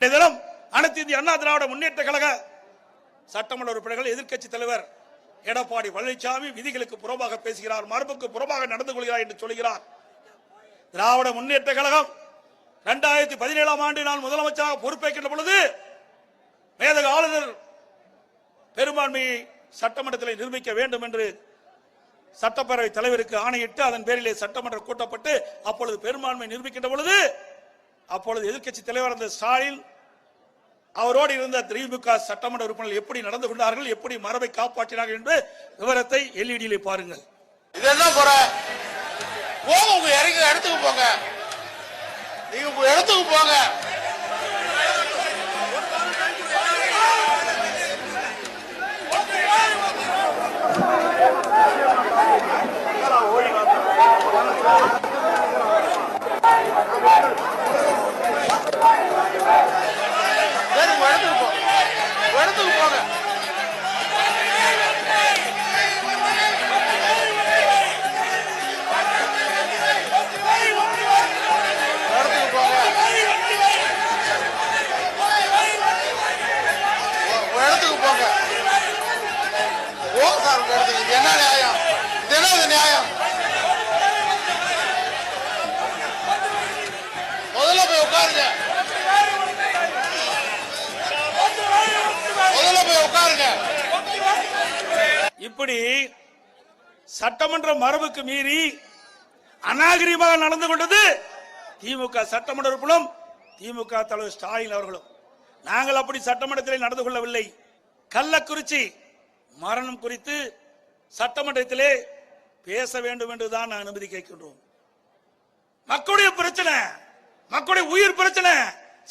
தினம் அனைத்து இந்திய அண்ணா திராவிட முன்னேற்ற கழக சட்டமன்ற உறுப்பினர்கள் எதிர்க்கட்சி தலைவர் எடப்பாடி பழனிசாமி விதிகளுக்கு புறம்பாக பேசுகிறார், மரபுக்கு புறம்பாக நடந்து கொள்கிறார் என்று சொல்கிறார். திராவிட முன்னேற்ற கழகம் 2017ஆம் ஆண்டு நான் முதலமைச்சராக பொறுப்பேற்கின்ற பொழுது மேதக ஆளுநர் பெரும்பான்மையை சட்டமன்றத்தில் நிரூபிக்க வேண்டும் என்று சட்டப்பேரவை தலைவருக்கு ஆணையிட்டு அதன் பேரிலே சட்டமன்றம் கூட்டப்பட்டு அப்பொழுது பெரும்பான்மை நிரூபிக்கின்ற பொழுது அப்பொழுது எதிர்க்கட்சி தலைவர் அந்த ஸ்டாலின் அவரோடு இருந்த திமுக சட்டமன்ற உறுப்பினர்கள் எப்படி நடந்து கொண்டார்கள், எப்படி மரபை காப்பாற்றினார்கள் என்ற விவரத்தை எல்இடியிலே பாருங்கள். இதெல்லாம் போற போங்க, உங்க இடத்துக்கு போங்க, நீங்க உங்க இடத்துக்கு போங்க. என்ன நியாயம்? என்ன நியாயம்? முதல்ல போய் உட்காருங்க, முதல்ல போய் உட்காருங்க. இப்படி சட்டமன்ற மரபுக்கு மீறி அநாகரிகமாக நடந்து கொண்டது திமுக சட்டமன்ற உறுப்பினரும் திமுக தலைவர் ஸ்டாலின் அவர்களும். நாங்கள் அப்படி சட்டமன்றத்தில் நடந்து கொள்ளவில்லை. கள்ளக்குறிச்சி மரணம் குறித்து சட்டமன்றத்திலே பேச வேண்டும் என்றுதான் நான் அனுமதி கேட்கின்றோம். மக்களுடைய பிரச்சனை, மக்களுடைய உயிர் பிரச்சனை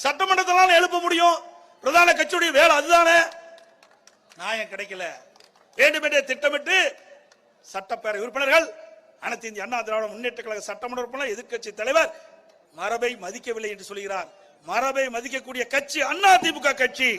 சட்டமன்றத்தில் எழுப்ப முடியும். பிரதான கட்சியுடைய வேலை அதுதானே. நியாயம் கிடைக்கல. வேண்டுமென்றே திட்டமிட்டு சட்டப்பேரவை உறுப்பினர்கள் அனைத்து இந்திய அண்ணா திராவிட முன்னேற்ற கழக சட்டமன்ற உறுப்பினர் எதிர்க்கட்சி தலைவர் மரபை மதிக்கவில்லை என்று சொல்கிறார். மரபை மதிக்கக்கூடிய கட்சி அண்ணா திமுக கட்சி.